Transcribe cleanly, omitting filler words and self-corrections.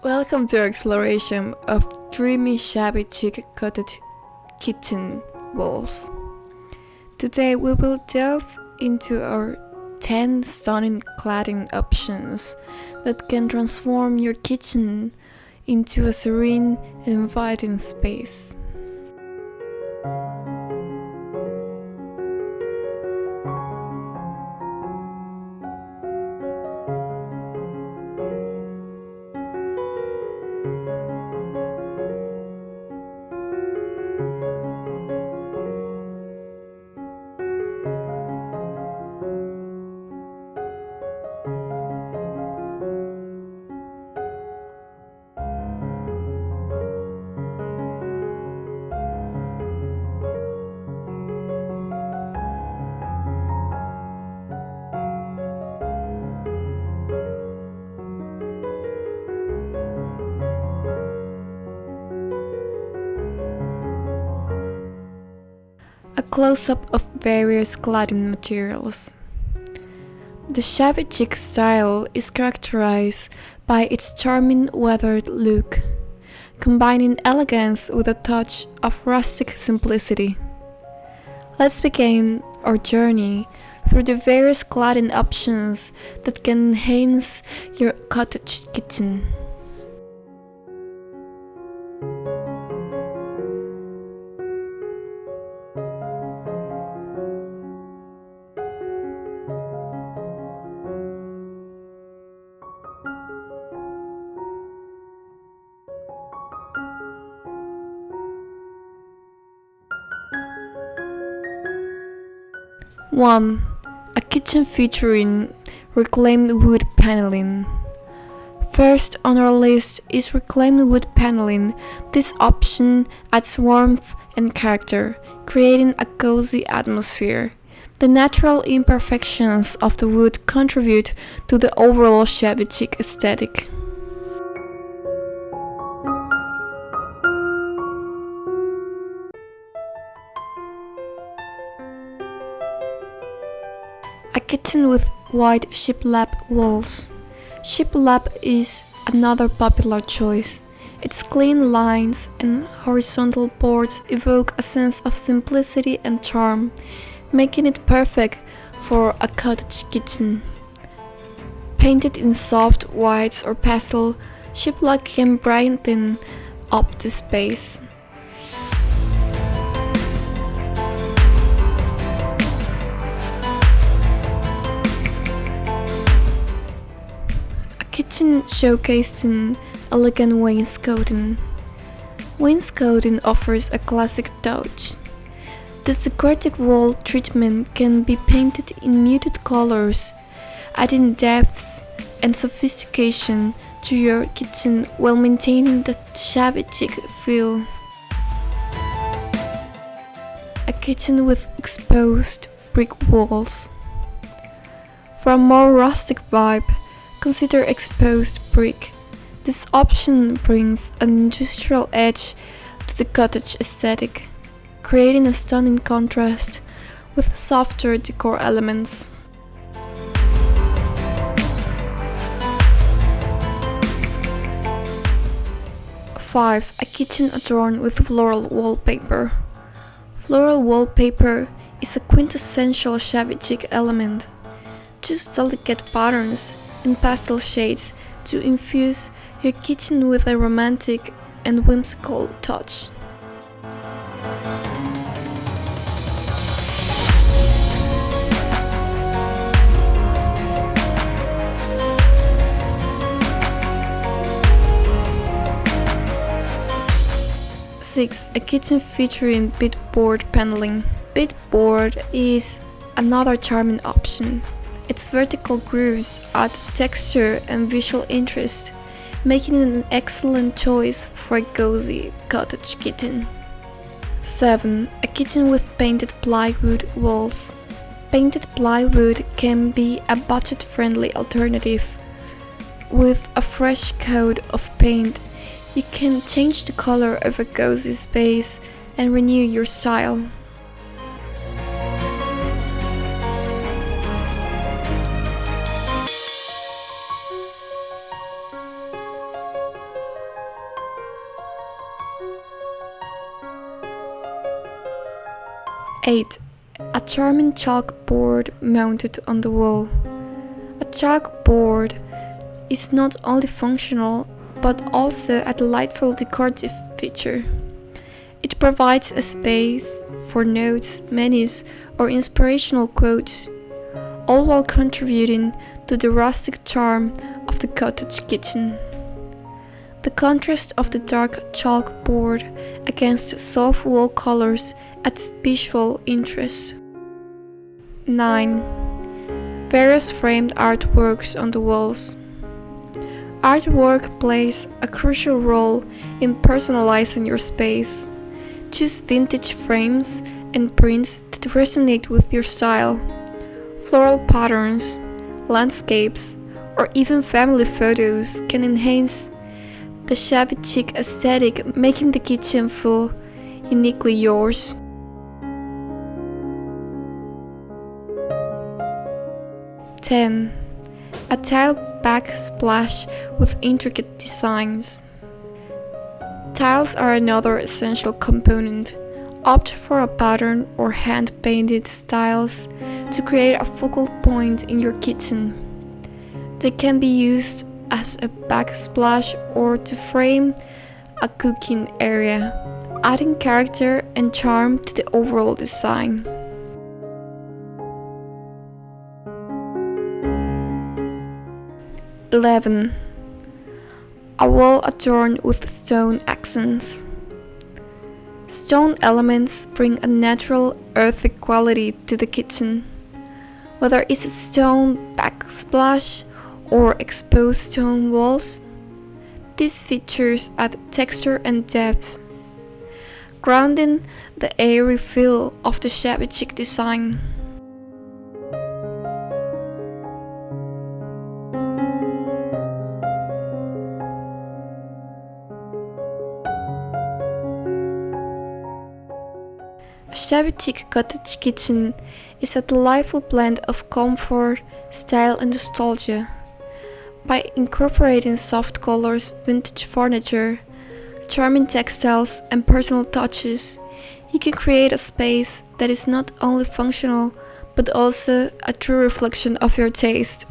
Welcome to our exploration of Dreamy Shabby Chic Cottage kitchen walls. Today we will delve into our 10 stunning cladding options that can transform your kitchen into a serene and inviting space. A close-up of various cladding materials. The shabby chic style is characterized by its charming weathered look, combining elegance with a touch of rustic simplicity. Let's begin our journey through the various cladding options that can enhance your cottage kitchen. One, a kitchen featuring reclaimed wood paneling. First on our list is reclaimed wood paneling. This option adds warmth and character, creating a cozy atmosphere. The natural imperfections of the wood contribute to the overall shabby chic aesthetic. A kitchen with white Shiplap walls. Shiplap is another popular choice. Its clean lines and horizontal boards evoke a sense of simplicity and charm, making it perfect for a cottage kitchen. Painted in soft whites or pastel, Shiplap can brighten up the space. Kitchen showcasing elegant wainscoting. Wainscoting offers a classic touch. This decorative wall treatment can be painted in muted colors, adding depth and sophistication to your kitchen while maintaining the shabby chic feel. A kitchen with exposed brick walls. For a more rustic vibe, consider exposed brick. This option brings an industrial edge to the cottage aesthetic, creating a stunning contrast with softer decor elements. Five, a kitchen adorned with floral wallpaper. Floral wallpaper is a quintessential shabby chic element. Choose delicate patterns and pastel shades to infuse your kitchen with a romantic and whimsical touch. Six, a kitchen featuring beadboard paneling. Beadboard is another charming option. Its vertical grooves add texture and visual interest, making it an excellent choice for a cozy cottage kitchen. 7. A kitchen with painted plywood walls. Painted plywood can be a budget-friendly alternative. With a fresh coat of paint, you can change the color of a cozy space and renew your style. 8. A charming chalkboard mounted on the wall. A chalkboard is not only functional but also a delightful decorative feature. It provides a space for notes, menus, or inspirational quotes, all while contributing to the rustic charm of the cottage kitchen. The contrast of the dark chalkboard against soft wall colors adds visual interest. 9. Various framed artworks on the walls. Artwork plays a crucial role in personalizing your space. Choose vintage frames and prints that resonate with your style. Floral patterns, landscapes, or even family photos can enhance the shabby chic aesthetic, making the kitchen feel uniquely yours. (10) A tile backsplash with intricate designs. Tiles are another essential component. Opt for a pattern or hand-painted tiles to create a focal point in your kitchen. They can be used as a backsplash or to frame a cooking area, adding character and charm to the overall design. 11. A wall adorned with stone accents. Stone elements bring a natural earthy quality to the kitchen. Whether it's a stone backsplash or exposed stone walls, these features add texture and depth, grounding the airy feel of the shabby chic design. A shabby chic cottage kitchen is a delightful blend of comfort, style, and nostalgia. By incorporating soft colors, vintage furniture, charming textiles, and personal touches, you can create a space that is not only functional but also a true reflection of your taste.